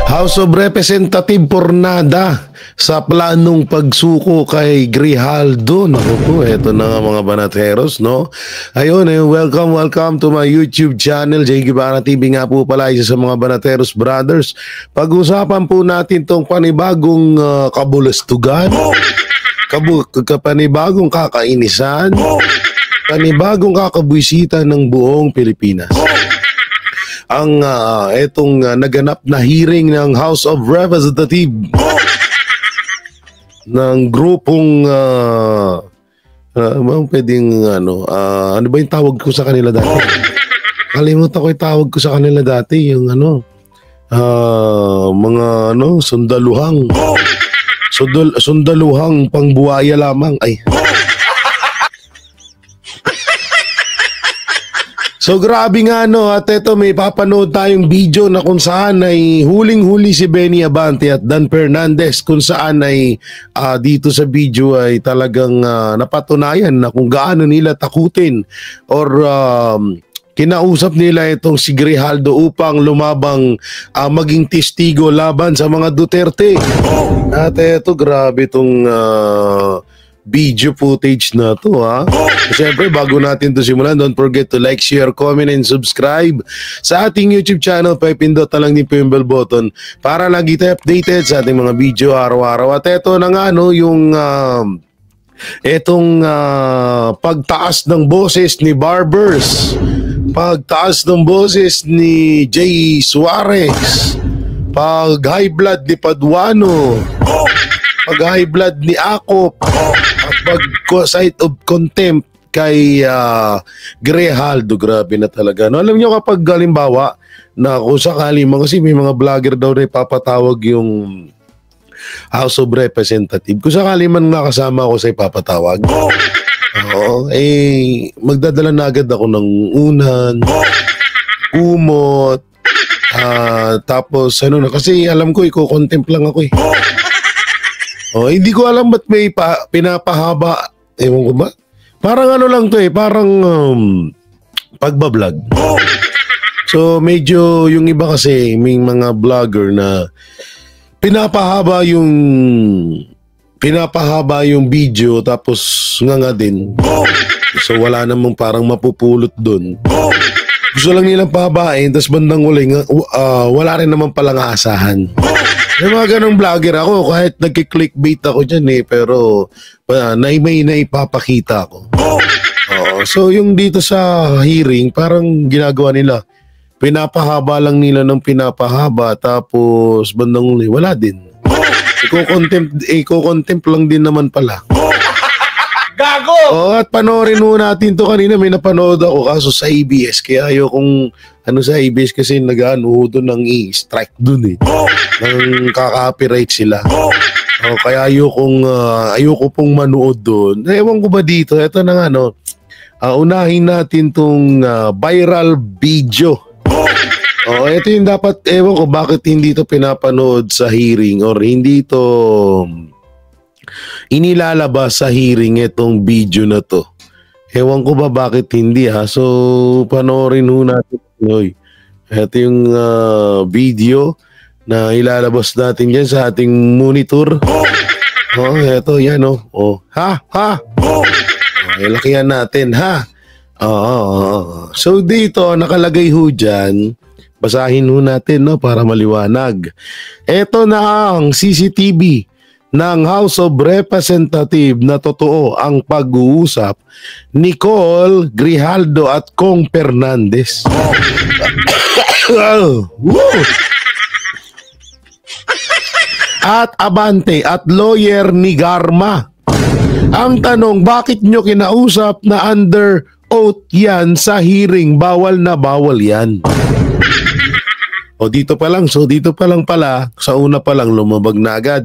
House of Representative Pornada sa planong pagsuko kay Grijaldo. Naku po, eto na nga mga banateros, no? Ayun, welcome to my YouTube channel, Jay Guevara TV nga po pala, isa sa mga banateros brothers. Pag-usapan po natin tong panibagong kabulastugan, panibagong kakainisan, panibagong kakabwisita ng buong Pilipinas. Ang etong naganap na hearing ng House of Representatives ng grupong pwedeng ano ba yung tawag ko sa kanila dati? Kalimutan ko yung tawag ko sa kanila dati, yung mga sundaluhang pangbuhaya lamang ay. So grabe nga at eto may papanood tayong video na kung saan ay huling-huli si Benny Abante at Dan Fernandez, kung saan ay dito sa video ay talagang napatunayan na kung gaano nila takutin or kinausap nila itong si Grijaldo upang lumabang maging testigo laban sa mga Duterte. At eto grabe itong video footage na to Siyempre bago natin to simulan, don't forget to like, share, comment, and subscribe sa ating YouTube channel. Pipindot na lang din po yung bell button para lagi tayo updated sa ating mga video araw-araw. At eto na nga yung etong pagtaas ng boses ni Barbers, pagtaas ng boses ni Jay Suarez, pag high blood ni Paduano, pag high blood ni Akop, at pag sight of contempt kay Grijaldo. Grabe na talaga. No, alam nyo kapag halimbawa na kung sakali kasi may mga vlogger daw na ipapatawag yung House of Representative. Kung sakali man nakasama ako sa ipapatawag, magdadala na agad ako ng unan, kumot, tapos kasi alam ko iko-contempt lang ako hindi ko alam ba't may pinapahaba. Ewan ko ba? Parang lang to parang pagbablog. So medyo yung iba kasi may mga vlogger na pinapahaba yung video tapos nga din. So wala namang parang mapupulot dun. Gusto lang nilang pahabain tapos bandang uling wala rin naman palang aasahan. May mga ganong vlogger ako, kahit nagki-clickbait ako dyan pero may naipapakita ako. So yung dito sa hearing, parang ginagawa nila, pinapahaba lang nila ng pinapahaba, tapos bandang uli, wala din. Iko-contempt lang din naman pala. Gago! At panoorin mo natin to kanina, may napanood ako kaso sa ABS, kaya ayokong sa ABS kasi nag-ano doon ng i-strike doon nang kaka-copyright sila. Kaya ayoko pong manood doon. Ewan ko ba dito, ito na nga unahin natin tong viral video. Ito yung dapat, ewan ko bakit hindi to pinapanood sa hearing or hindi to inilalabas sa hearing itong video na to. Ewan ko ba bakit hindi So panoorin natin. Ito yung video na ilalabas natin dyan sa ating monitor. Ito yan lakihan natin So dito nakalagay dyan, basahin natin para maliwanag. Ito na ang CCTV ng House of Representatives na totoo ang pag-uusap ni Col Grijaldo at Kong Fernandez. At Abante at lawyer ni Garma. Ang tanong, bakit nyo kinausap na under oath yan sa hearing? Bawal na bawal yan. Dito pa lang. So dito pa lang pala, sa una pa lang lumabag na agad.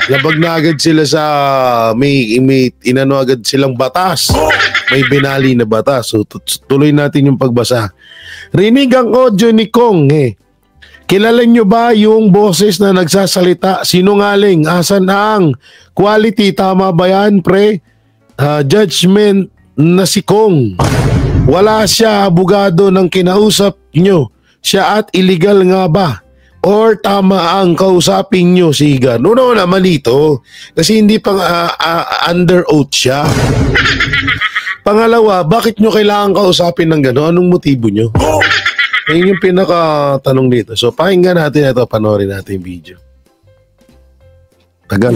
Labag na agad sila sa may inano agad silang batas. May binali na batas. So tuloy natin yung pagbasa. Rinig ang audio ni Kong Kilala nyo ba yung boses na nagsasalita? Sinungaling. Asan ang quality? Tama ba yan, pre? Judgment na si Kong. Wala siya abogado ng kinausap nyo. Siya at illegal nga ba? or tama ang kausapin nyo si Gan? Una, mali to. Kasi hindi pang under oath siya. Pangalawa, bakit nyo kailangan kausapin ng gano'n? Anong motibo nyo? Ayun yung pinaka-tanong dito. So, pakinggan natin ito. Panoorin natin yung video. Tagal.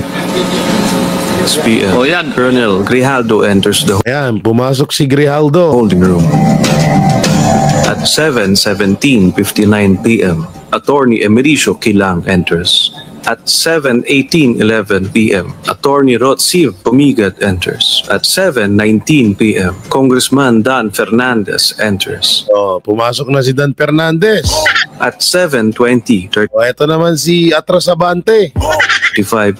SPM. Oh, yan. Colonel Grijaldo enters the Ayan, pumasok si Grijaldo. holding room. At 7:17:59 p.m., Attorney Emericio Kilang enters. At 7:18:11 p.m., Attorney Rotsiv Pumigat enters. At 7:19 p.m., Congressman Dan Fernandez enters. Oh, pumasok na si Dan Fernandez. At 7:20:35 O, ito naman si Atrasabante.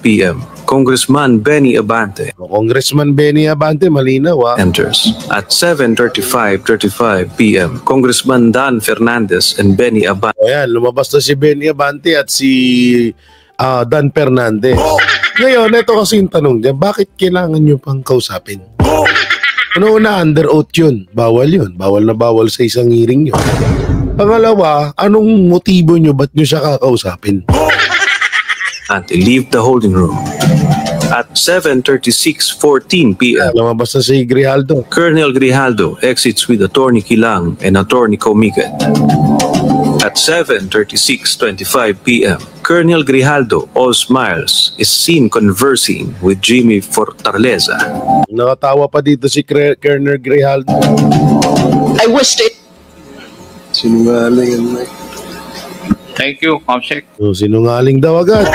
p.m., Congressman Benny Abante O, Congressman Benny Abante, malinaw enters. At 7:35:35 p.m., Congressman Dan Fernandez and Benny Abante O yan, lumabas na si Benny Abante at si Dan Fernandez. Ngayon, ito kasi yung tanong dyan, bakit kailangan nyo pang kausapin? Una, under oath yun. Bawal yun. Bawal na bawal sa isang hearing yun. Pangalawa, anong motibo nyo? Ba't nyo siya kakausapin? leave the holding room. At 7:36:14 p.m., Lumabas na si Grijaldo. Colonel Grijaldo exits with Attorney Kilang and Attorney Comigat. At 7:36:25 p.m., Colonel Grijaldo, all smiles, is seen conversing with Jimmy Fortaleza. Nakatawa pa dito si Colonel Grijaldo. I wished it. Sinungaling yan, Mike. Thank you, Comsec. So, sinungaling daw agad.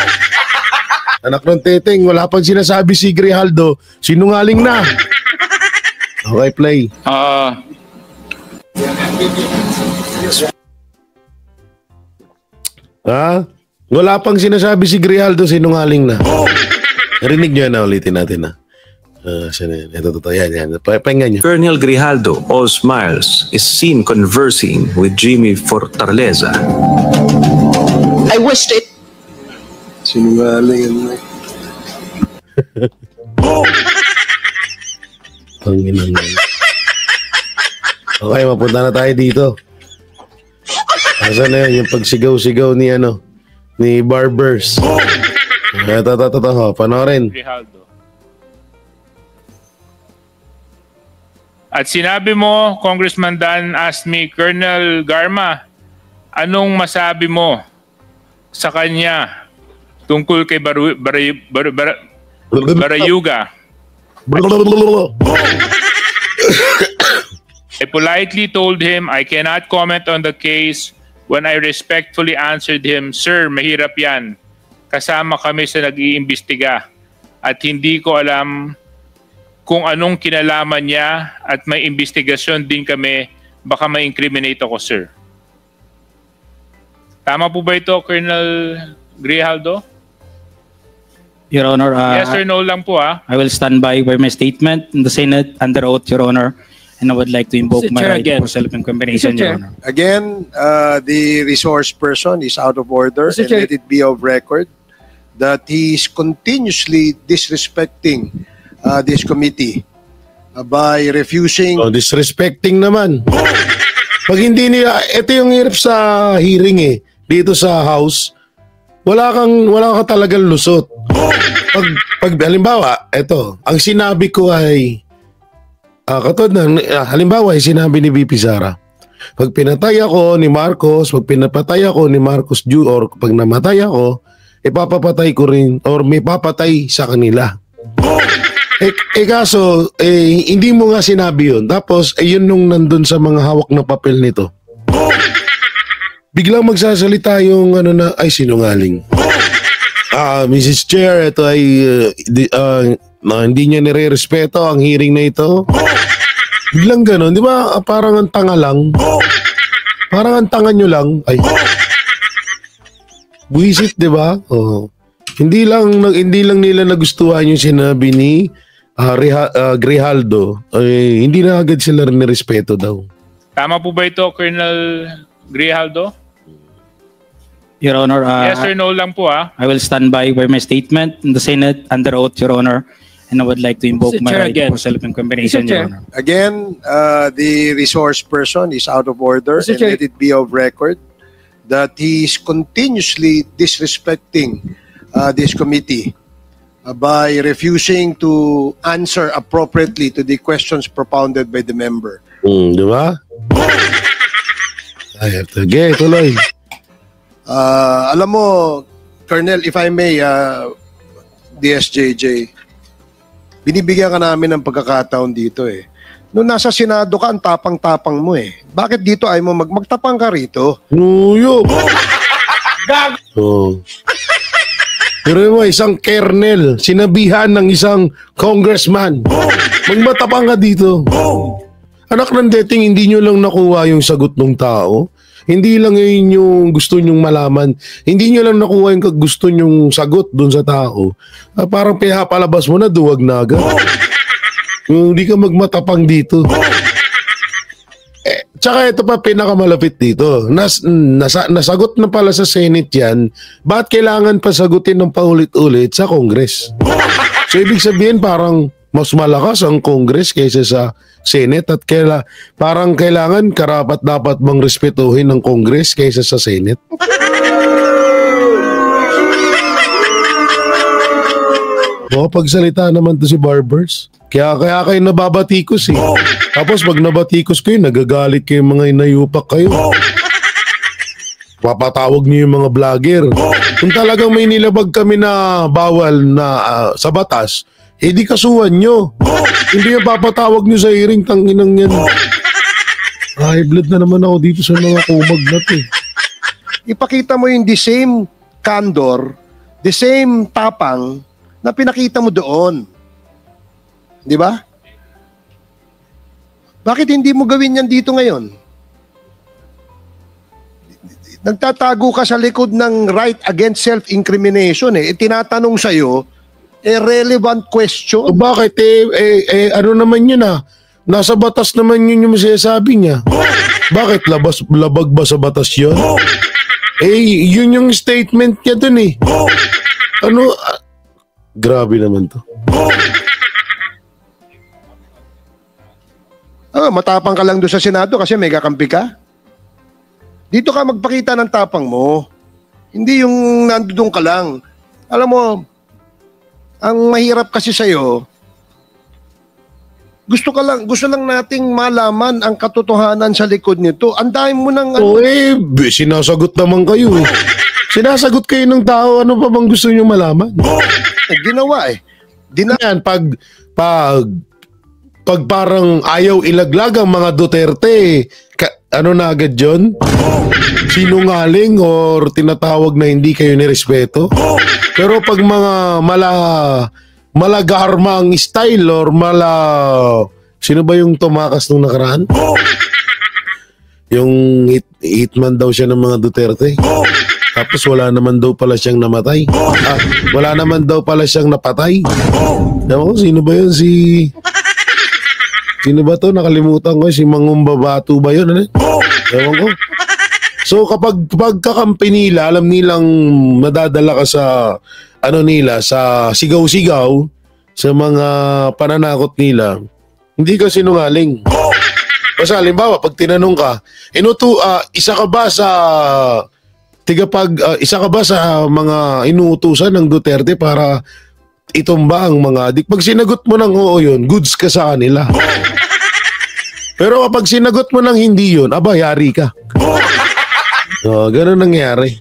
Anak ng teteng, wala pang sinasabi si Grijaldo, sinungaling na. Okay, play. Wala pang sinasabi si Grijaldo, sinungaling na. Narinig nyo na, ulitin natin na. Ito, totoo. Yan. Pahinga nyo. Colonel Grijaldo, all smiles, is seen conversing with Jimmy Fortaleza. I wished it. Sinungaling yan, Mike. Panginang yan. Okay, mapunta na tayo dito. Asan na yun? Yung pagsigaw-sigaw ni Barbers. Ito, panoorin. Grijaldo. At sinabi mo, Congressman Dan asked me, Colonel Garma, anong masabi mo sa kanya tungkol kay Barayuga? I politely told him I cannot comment on the case when I respectfully answered him, Sir, mahirap yan. Kasama kami sa nag-iimbestiga at hindi ko alam kung anong kinalaman niya at may investigasyon din kami, baka ma-incriminate ako, sir. Tama po ba ito, Colonel Grijaldo? Your Honor, yes or no lang po I will stand by my statement in the Senate under oath, Your Honor, and I would like to invoke my right for self-incrimination, Your Honor. Again, the resource person is out of order, and let it be of record that he is continuously disrespecting this committee by refusing. Disrespecting naman. Pag hindi nila, ito yung hirap sa hearing dito sa House, wala ka talagang lusot. Pag halimbawa, ito, ang sinabi ko ay katulad ng halimbawa, sinabi ni VP Sara, pag pinatay ako ni Marcos, pag pinapatay ako ni Marcos Jr., or pag namatay ako, ipapapatay ko rin or may papatay sa kanila. Kaso, hindi mo nga sinabi yun. Tapos, yun nung nandun sa mga hawak na papel nito. Biglang magsasalita yung ay sinungaling. Mrs. Chair, ito ay hindi niya nire-respeto ang hearing na ito. Biglang ganun, di ba? Parang ang tanga lang. Parang ang tanga nyo lang. Ay. Buisit, di ba? Oh. Hindi lang nila nagustuhan yung sinabi ni Grijaldo. Hindi na agad sila nirespeto daw. Tama po ba ito, Colonel Grijaldo? Your Honor, yes or no lang po I will stand by my statement in the Senate under oath, Your Honor, and I would like to invoke my right for self-incrimination, Your Honor. Again, the resource person is out of order, and let it be of record that he is continuously disrespecting this committee by refusing to answer appropriately to the questions propounded by the member. Di ba? Ay, sige, tuloy. Alam mo, Colonel, if I may, DSJJ, binibigyan ka namin ng pagkakataon dito eh. Noong nasa Senado ka, ang tapang-tapang mo eh. Bakit dito ay mo magtapang ka rito? Nuyo. Oh. Pero mo, isang kernel, sinabihan ng isang congressman. Magmatapang ka dito. Anak ng dating, hindi nyo lang nakuha yung sagot ng tao. Hindi lang yun yung gusto nyong malaman. Hindi nyo lang nakuha yung gusto nyong sagot dun sa tao. Parang palabas mo na, duwag na agad. Hindi ka magmatapang dito. Tsaka ito pa pinakamalapit dito. Nasagot na pala sa Senate yan. Bakit kailangan pa sagutin ng paulit-ulit sa Congress? So ibig sabihin parang mas malakas ang Congress kaysa sa Senate at parang kailangan karapat-dapat bang respetuhin ng Congress kaysa sa Senate? Pagsalita naman to si Barbers. Kaya kayo nababatikos eh. Tapos pag nabatikos kayo, nagagalit kayo mga inayupak kayo. Papatawag niyo yung mga vlogger. Kung talagang may nilabag kami na bawal na sa batas, di kasuhan nyo. Hindi yung papatawag nyo sa hearing, tanginang yan. High blood na naman ako dito sa mga kumag na to. Ipakita mo yung the same candor, the same tapang na pinakita mo doon. Di ba? Bakit hindi mo gawin yan dito ngayon? Nagtatago ka sa likod ng right against self-incrimination eh. Tinatanong sa'yo, relevant question. Bakit? Ano naman yun ah? Nasa batas naman yun yung sinasabi niya. Bakit? Labag ba sa batas yun? Yun yung statement niya dun eh. Ano? Grabe naman to. Matapang ka lang doon sa Senado kasi may kakampi ka. Dito ka magpakita ng tapang mo. Hindi yung nandoon ka lang. Alam mo, ang mahirap kasi sa'yo, gusto lang nating malaman ang katotohanan sa likod nito. Andahin mo ng... sinasagot naman kayo eh. Sinasagot kayo ng tao, ano pa bang gusto nyo malaman? Ginawa eh. Yan, pag parang ayaw ilaglag ang mga Duterte, ano na agad yun? Sinungaling or tinatawag na hindi kayo nirespeto? Pero pag mga malagarma ang style or sino ba yung tumakas nung nakaraan? Yung hitman daw siya ng mga Duterte. Tapos wala naman daw pala siyang namatay. Wala naman daw pala siyang napatay. Sino ba yun? Sino ba to? Nakalimutan ko. Si Mangumbabato ba yun? Ewan ko. So kapag pagkakampi nila, alam nilang madadala ka sa sa sigaw-sigaw, sa mga pananakot nila, hindi ka sinungaling. Basta halimbawa, pag tinanong ka, isa ka ba sa mga inuutusan ng Duterte para itumba ang mga adik? Pag sinagot mo ng oo yun, goods ka sa kanila. Pero kapag sinagot mo ng hindi yun, yari ka. Ganun nangyari.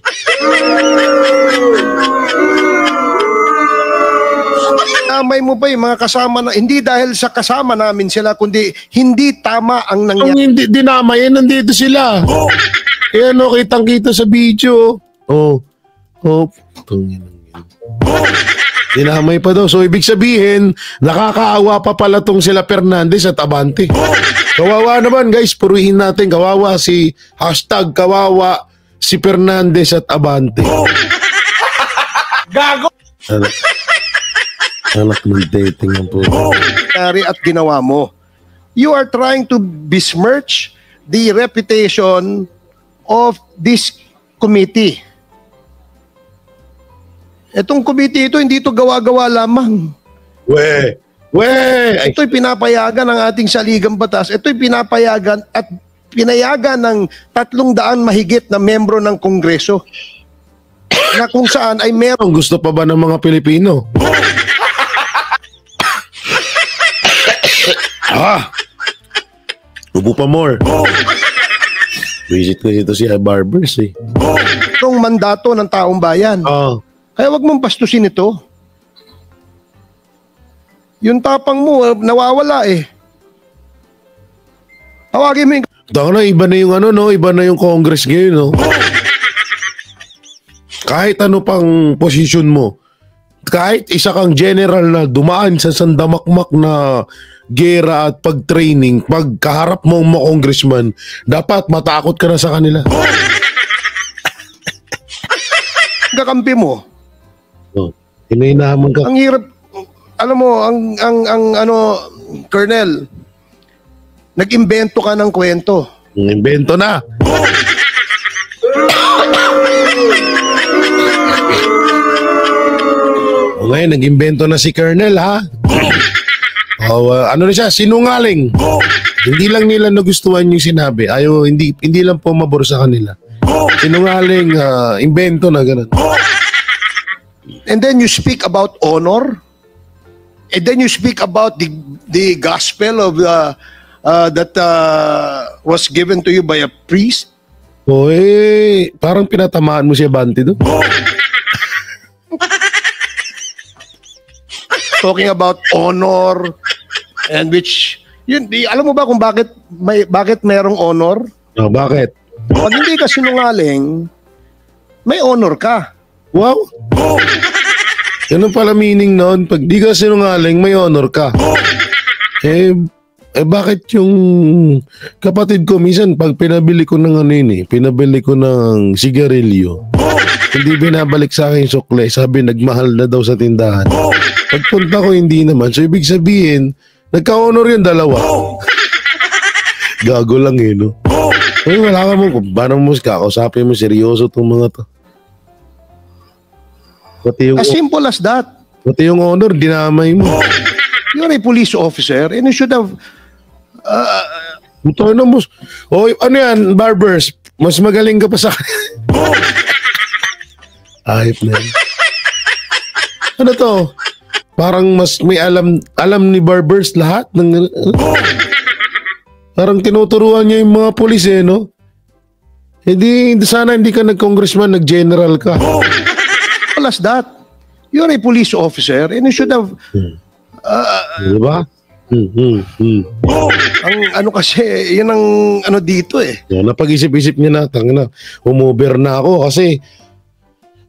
Amay mo pa yung mga kasama na, hindi dahil sa kasama namin sila, kundi hindi tama ang nangyari. Kung hindi dinamay, nandito sila. Kaya kitang-kita sa video. Dinamay pa daw. So, ibig sabihin, nakakaawa pa pala tong sila Fernandez at Abante. Kawawa naman, guys. Purihin natin. Kawawa #kawawa si Fernandez at Abante. Gago! Anak ng dating ang po. At ginawa mo. You are trying to besmirch the reputation of this committee. Itong committee ito, hindi ito gawa-gawa lamang. Ito'y pinapayagan ng ating saligang batas. Ito'y pinapayagan at pinayagan ng 300 mahigit na membro ng Kongreso na kung saan ay meron. Ang gusto pa ba ng mga Pilipino? Ubo pa more. Visit ko dito si Barbers eh. Itong mandato ng taong bayan. Kaya wag mong bastusin ito. Yung tapang mo, nawawala eh. Tawagin mo yung... Na, iba na yung ano, no? Iba na yung Congress ngayon, no? Kahit ano pang posisyon mo, kahit isa kang general na dumaan sa sandamakmak na gera at pag-training, pagkaharap mo mga congressman, dapat matakot ka na sa kanila. Kakampi mo. Inainahamon ka. Ang hirap, alam mo, ang ano, Colonel, nag-imbento ka ng kwento. Imbento na. Okay, nag-imbento na si Colonel, ha? Ano na siya, sinungaling. Hindi lang nila nagustuhan yung sinabi. Hindi lang pumabor sa kanila. Sinungaling, imbento na ganun. And then you speak about honor. And then you speak about the gospel of that was given to you by a priest. Parang pinatamaan mo si Abante doon. Talking about honor and which alam mo ba kung bakit merong honor? Bakit? Pag hindi ka sinungaling, may honor ka. Wow. Ganun pala meaning noon. Pag di ka sinungaling, may honor ka. Bakit yung kapatid ko minsan pag pinabili ko ng pinabili ko ng sigarilyo, hindi binabalik sa akin yung sukle, sabi nagmahal na daw sa tindahan. Pagpunta ko hindi naman, so ibig sabihin nagka-honor yung dalawa. Gago lang no? Wala ka mo, paano mo kakausapin mo seryoso itong mga to. As simple as that. Pati yung honor, dinamay mo. You're a police officer and you should have ano yan, Barbers? Mas magaling ka pa sa akin. Ayop na yan. Ano to? Parang mas may alam ni Barbers lahat ng parang tinuturuan niya yung mga pulis no? Sana hindi ka nag-congressman, nag-general ka. Plus that, you're a police officer and you should have diba? Ang ano kasi, yun ang ano dito eh. Napag-isip-isip niya na, umover na ako kasi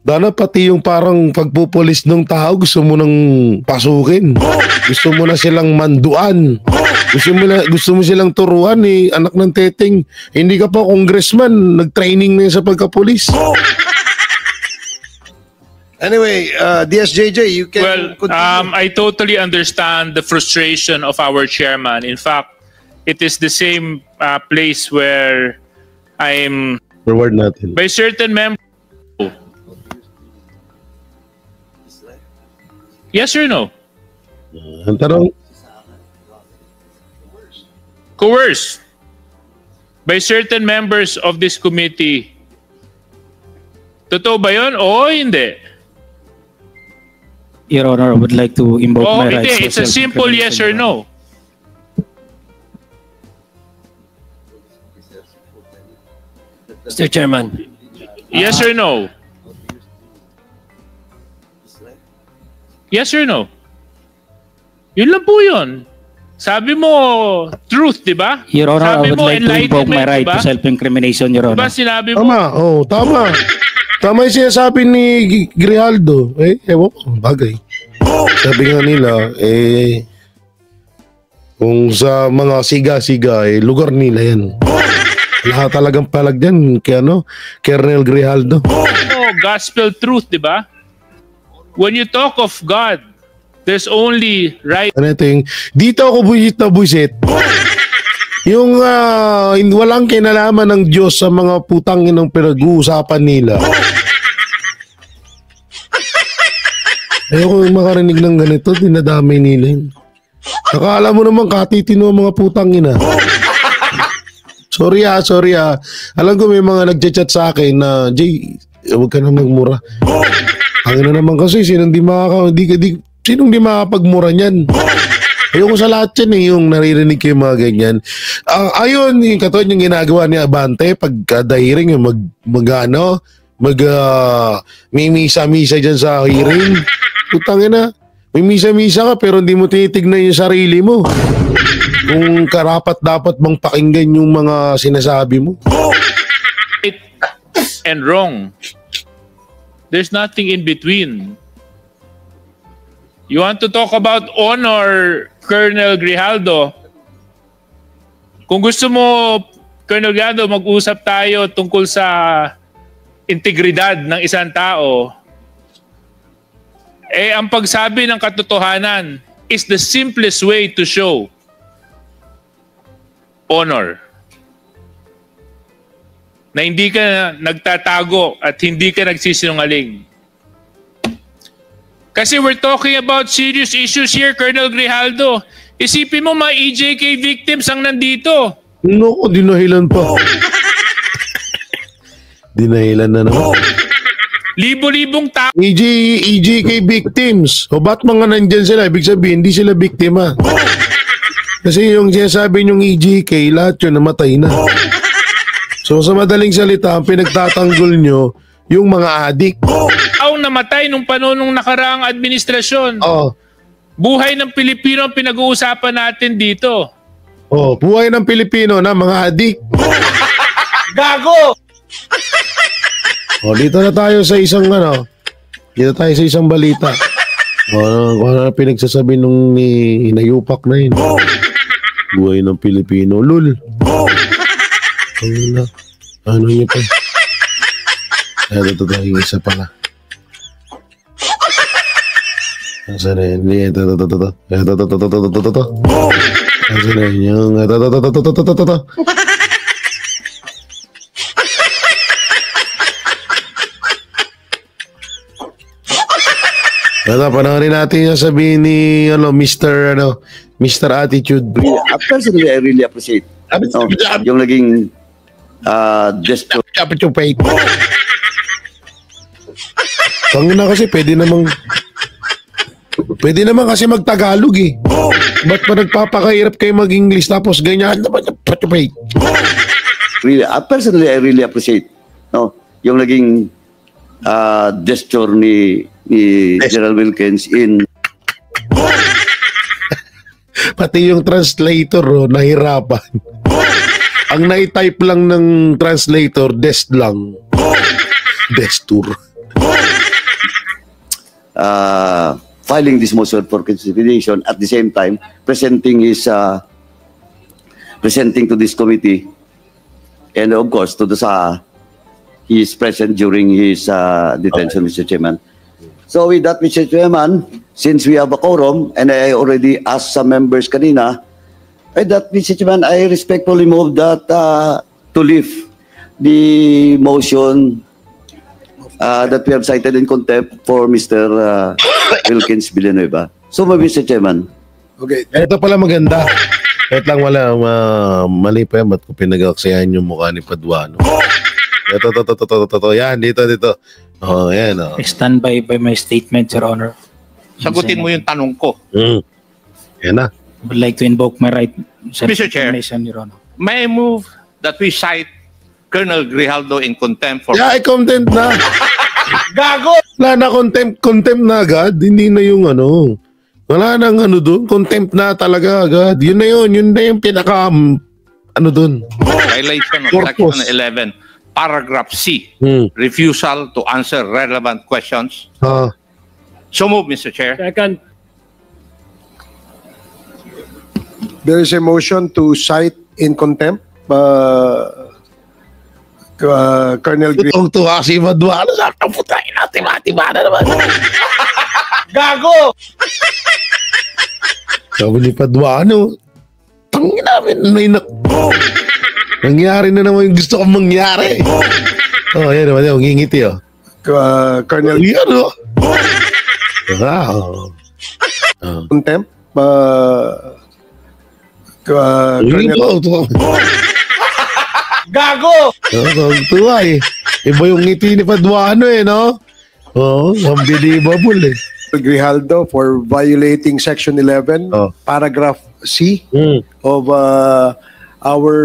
dana pati yung parang pagpupulis ng tao gusto mo nang pasukin. Gusto mo na silang manduan. Gusto mo silang turuan anak ng teteng. Hindi ka pa congressman, nag-training na sa pagkapulis. Anyway, DSJJ, you can continue. I totally understand the frustration of our chairman. In fact, it is the same place where I'm forward natin. By certain members. Yes or no? Ang tanong? Coerced by certain members of this committee. Totoo ba yun? Oo, hindi. Your Honor, I would like to invoke my rights. It's a simple yes or no. Mr. Chairman. Yes or no? Yes or no? Yun lang po yun. Sabi mo, truth, di ba? Your Honor, Sabi I would mo, like to invoke my right diba? to self-incrimination, Your Diba Honor. sinabi mo? Tama. Tama yung sinasabi ni Grijaldo. Ewan ko, bagay. Sabi nga nila, kung sa mga siga-siga, lugar nila yan. Lahat talagang palag dyan, Colonel Grijaldo. Gospel truth, di ba? When you talk of God, there's only right. Dito ako buisit. Yung walang kinalaman ng Diyos sa mga putang inang pinag-uusapan nila. Ayoko makarinig ng ganito, dinadamay nila yun. Akala mo naman katitino ang mga putang ina. Sorry ah. Alam ko may mga nagchat sa akin na, Jay, huwag ka na magmura. Ang na naman kasi, sinong di makapagmura niyan? Ayoko sa lahat yan yung naririnig ko yung mga ganyan. Ayun, yung katulad yung ginagawa ni Abante, pagka hearing, yung may misa-misa dyan sa hearing. Putangin na. May misa-misa ka pero hindi mo tinitignan yung sarili mo. Kung karapat dapat bang pakinggan yung mga sinasabi mo. Right and wrong. There's nothing in between. You want to talk about honor, Colonel Grijaldo? Kung gusto mo, Colonel Grijaldo, mag-usap tayo tungkol sa integridad ng isang tao, ang pagsabi ng katotohanan is the simplest way to show honor. Na hindi ka nagtatago at hindi ka nagsisinungaling. Kasi we're talking about serious issues here, Colonel Grijaldo. Isipin mo, mga EJK victims ang nandito. No, dinahilan pa. Dinahilan na naman. Libo-libong tao. EJK victims. O ba't mga nandyan sila? Ibig sabihin, hindi sila biktima. Kasi yung sinasabi yung EJK, lahat yun namatay na. So sa madaling salita, ang pinagtatanggol nyo, yung mga adik. Ang namatay nung panahon ng nakaraang administrasyon. Buhay ng Pilipino ang pinag-uusapan natin dito. Buhay ng Pilipino na mga adik. Gago! Dito na tayo sa isang balita. Kung ano pinagsasabi nung inayupak na yun. Buhay ng Pilipino. Lul. Ano yun pa? Ito yung isa pala. Nasaan na yun? Ito. Nasaan na yun? Yung ito. Panoorin natin yung sabihin ni Mr. Attitude. Personally, I really appreciate yung naging gesture. Pangina kasi pwede naman kasi mag-Tagalog eh. Ba't pa nagpapakahirap kayo mag-English tapos ganyan naman Really, personally, I really appreciate yung naging gesture ni General Wilkins in pati yung translator nahirapan. Ang nai-type lang ng translator dest lang. Destur. Filing this motion for consideration at the same time presenting to this committee and of course to the he is present during his detention, Mr. Chairman. So with that, Mr. Chairman, since we have a quorum, and I already asked some members kanina, with that, Mr. Chairman, I respectfully move that to lift the motion that we have cited in contempt for Mr. Wilkins Villanueva. So, Mr. Chairman. Okay. Ito pala maganda. Kahit lang mali pa yan, ba't ko pinag-aksayahan yung mukha ni Paduano? Ito. Yan, dito. Yan. Stand by my statement, Your Honor. Sagutin mo yung tanong ko. Yan na. I would like to invoke my right. Mr. Chair, Your Honor. may I move that we cite Colonel Grijaldo in contempt for... Yeah, contempt na. Gago! Wala na contempt na agad. Hindi na yung wala nang doon. Contempt na talaga agad. Yun na yung pinaka doon. Violation of Section 11, Paragraph C, refusal to answer relevant questions. So move, Mr. Chair. Second. There is a motion to cite in contempt Colonel Grijaldo. Tuwa si Paduano sa kaputahin natin. Matiba na naman. Gago! Sabi ni Paduano, tangin namin, nangyari na naman yung gusto kong mangyari. Yan naman, ngingiti Colonel yan contempt Colonel Gago! Tuwa eh. Iba yung ngiti ni Paduano eh, no? Oo, unbelievable eh. Grijaldo for violating Section 11, Paragraph C of our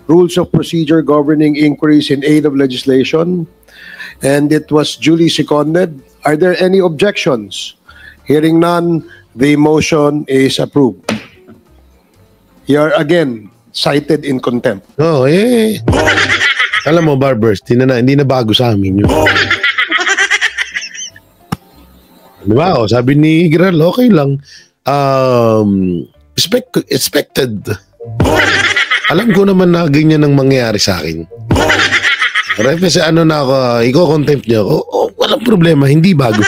Rules of Procedure governing inquiries in aid of legislation. And it was duly seconded. Are there any objections? Hearing none, the motion is approved. You are again cited in contempt. Oo, alam mo, Barbers, hindi na bago sa amin yun. Diba? Sabi ni Gral, okay lang. Expected. Alam ko naman na ganyan ang mangyayari sa akin. Kasi na ako, i-contempt niya ako. Walang problema, hindi bago.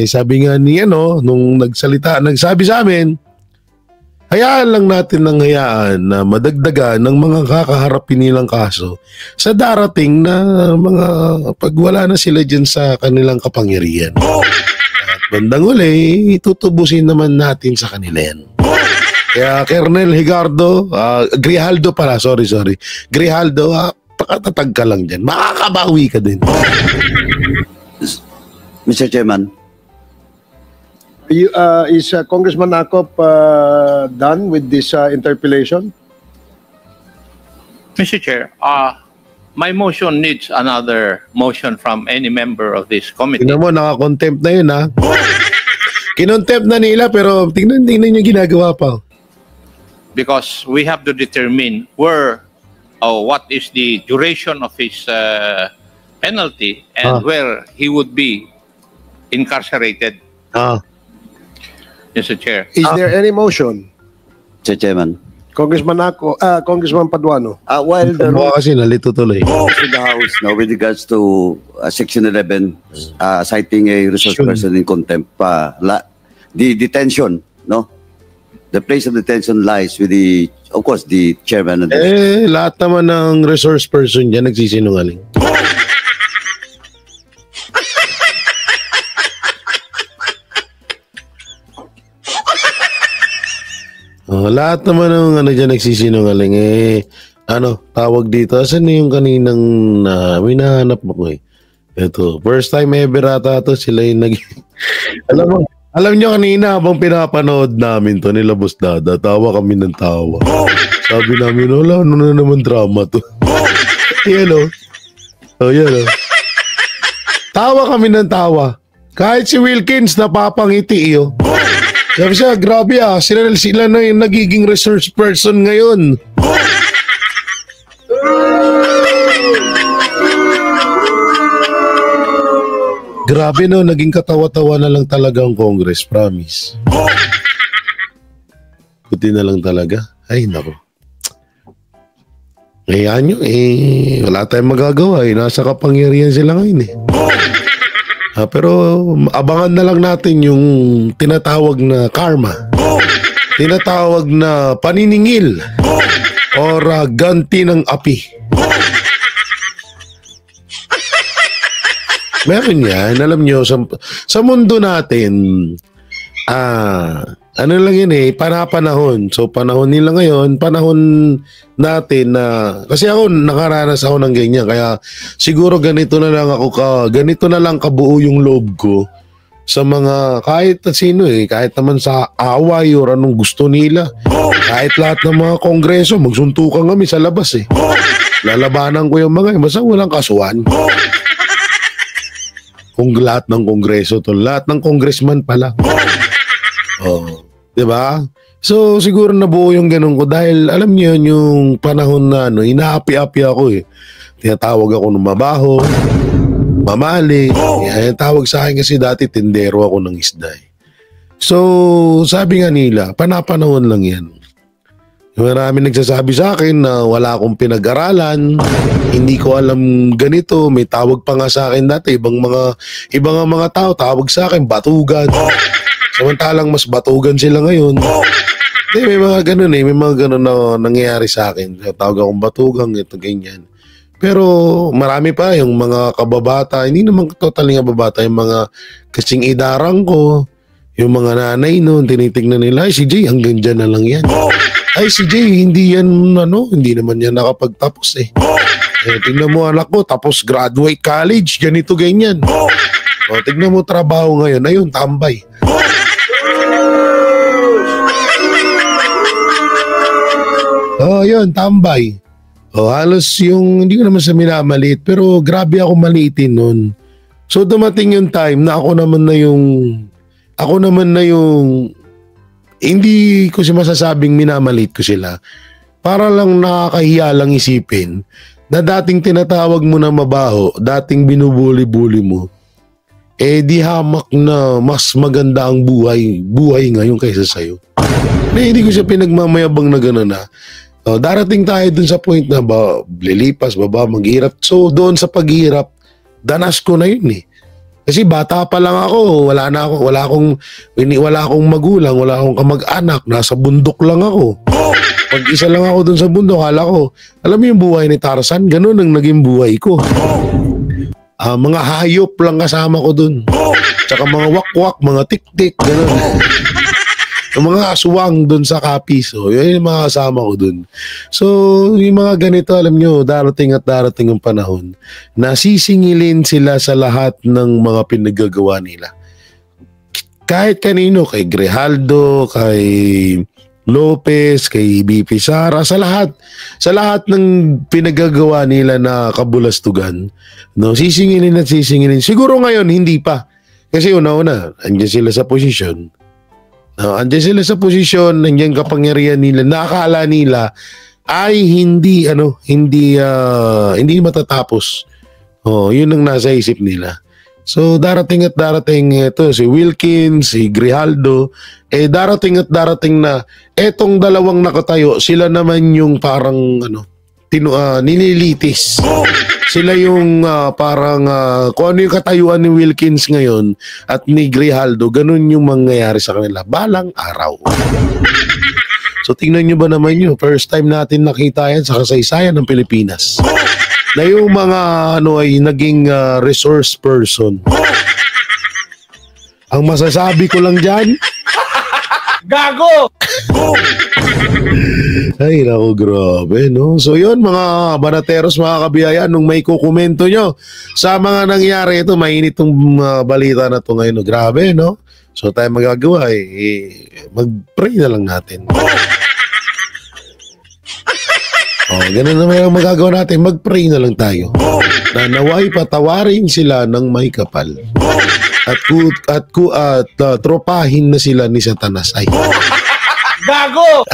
Sabi nga ni nung nagsabi sa amin, hayaan lang natin ng hayaan na madagdagan ng mga kakaharapin nilang kaso sa darating na mga pagwala na sila dyan sa kanilang kapangyarihan. At bandang uli, tutubusin naman natin sa kanila yan. Kaya Colonel Grijaldo pala, sorry. Grijaldo, pakatatag ka lang dyan. Makakabawi ka din. Mr. Chairman. Is Congressman Akop done with this interpellation? Mr. Chair, my motion needs another motion from any member of this committee. Tingnan mo, naka-contempt na yun, ha? Kinontempt na nila, pero tingnan yung ginagawa pa. Because we have to determine what is the duration of his penalty and where he would be incarcerated. Mr. Chair. Is there any motion? Mr. Chairman. Congressman Paduano. While the kasi nalito tuloy. in the House now with regards to Section 11 citing a resource person in contempt, the detention, no? The place of detention lies with of course, the chairman. And lahat naman ng resource person dyan nagsisinungaling. Lahat naman ng dyan nagsisinungaling tawag dito. Asan na yung kaninang minahanap mo ko eh? Ito, first time ever ata to sila yung alam nyo kanina habang pinapanood namin to nila Boss Dada, tawa kami ng tawa. Sabi namin, wala, ano na naman drama to. Yan yan tawa kami ng tawa. Kahit si Wilkins napapangiti iyo. Sabi siya, grabe sila na yung nagiging research person ngayon. Grabe naging katawa-tawa na lang talaga ang Congress, promise. Kuti na lang talaga. Ay, nako. Ngayon nyo, wala tayong magagawa. Nasa kapangyarihan sila ngayon pero abangan na lang natin yung tinatawag na karma. Tinatawag na paniningil or ganti ng api. Meron yan. Alam nyo, sa mundo natin, ano lang yun panapanahon. So, panahon nila ngayon, panahon natin na, kasi ako, nakaranas ako ng ganyan. Kaya, siguro ganito na lang kabuo yung loob ko sa mga, kahit sino kahit naman sa away or anong gusto nila. Kahit lahat ng mga kongreso, magsuntukan kami sa labas Lalabanan ko yung mga, basta walang kasuhan. Kung lahat ng kongreso to, lahat ng congressman pala. Diba? So, siguro nabuo yung ganun ko dahil alam niyo yung panahon na inaapi-api ako Tinatawag ako ng mabaho, mamali. Yan, tawag sa akin kasi dati tindero ako ng isda So, sabi nga nila, panapanahon lang yan. Marami nagsasabi sa akin na wala akong pinag-aralan, hindi ko alam ganito, may tawag pa nga sa akin dati, ibang mga tao tawag sa akin, batugan. Samantalang mas batugan sila ngayon. May mga ganun may mga ganun na nangyayari sa akin. Tawag akong batugang, ito ganyan. Pero marami pa yung mga kababata, hindi naman totally nga babata, yung mga kasing idarang ko, Yung mga nanay noon, tinitingnan nila, ay si Jay, hanggang dyan na lang yan. Ay si Jay, hindi yan, hindi naman yan nakapagtapos eh. Tingnan mo anak ko, tapos graduate college, ganito, ganyan. Tingnan mo trabaho ngayon, ayun, tambay. Yun, tambay. Halos yung, hindi ko naman sa minamaliit, pero grabe ako maliitin nun. So dumating yung time na ako naman na yung hindi ko siya masasabing minamaliit ko sila. Para lang nakakahiya lang isipin na dating tinatawag mo na mabaho, dating binubuli-buli mo, di hamak na mas maganda ang buhay ngayon kaysa sa'yo. Hindi ko siya pinagmamayabang na gano'n na. Darating tayo dun sa point na lilipas, maghirap. So doon sa paghirap, danas ko na yun eh. Kasi bata pa lang ako, wala akong magulang, wala akong kamag-anak, nasa bundok lang ako. Pag-isa lang ako dun sa bundok, alam mo yung buhay ni Tarzan, ganun ang naging buhay ko. Mga hayop lang kasama ko dun. Tsaka mga wakwak, mga tik-tik, ganun. Yung mga aswang dun sa Capiz, yun yung mga kasama ko dun. So, yung mga ganito, alam nyo, darating at darating ang panahon na sisingilin sila sa lahat ng mga pinagagawa nila. Kahit kanino, kay Grijaldo, kay Lopez, kay BP Sara, sa lahat ng pinagagawa nila na kabulastugan, sisingilin at sisingilin. Siguro ngayon, hindi pa. Kasi una-una, andyan sila sa posisyon. Andiyan sila sa posisyon, nandiyan kapangyarihan nila, nakakala nila ay hindi matatapos. Yun ang nasa isip nila. So darating at darating ito si Wilkins, si Grijaldo, darating at darating na etong dalawang nakatayo, sila naman yung parang nililitis. Sila yung parang kung ano yung katayuan ni Wilkins ngayon at ni Grijaldo, ganun yung mangyayari sa kanila balang araw. So tingnan nyo ba naman yun, first time natin nakita yan sa kasaysayan ng Pilipinas na yung mga ay naging resource person. Ang masasabi ko lang dyan, gago! Ay, naku, grabe, no? So yun, mga banateros, mga kabiyaya, nung may kukomento nyo sa mga nangyari ito, mainit tong balita na ito ngayon, no? Grabe, no? So tayo magagawa, mag-pray na lang natin. Ganun naman ang magagawa natin, mag-pray na lang tayo. Na naway patawarin sila ng may kapal. At tropahin na sila ni Satanas. Ay. Gago!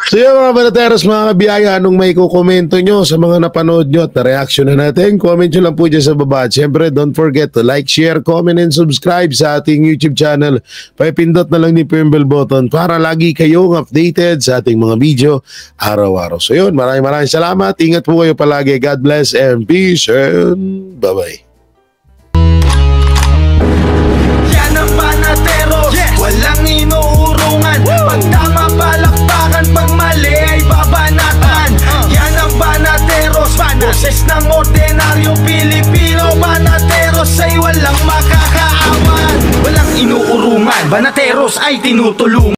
So yun mga banateros, mga kabiyaya, nung may kukomento nyo sa mga napanood nyo at na-reaction na natin, comment nyo lang po dyan sa baba. At syempre, don't forget to like, share, comment, and subscribe sa ating YouTube channel. Paipindot na lang ni yung bell button para lagi kayong updated sa ating mga video araw-araw. So yun, maraming salamat. Ingat po kayo palagi. God bless and peace and bye-bye. Yan ang banatero, walang inuurungan. Pag tama palakpakan, pag mali ay babanatan. Yan ang banateros, boses ng ordinaryong Pilipino. Banateros ay walang makakaawan, walang inuurungan. Banateros ay tinutulungan.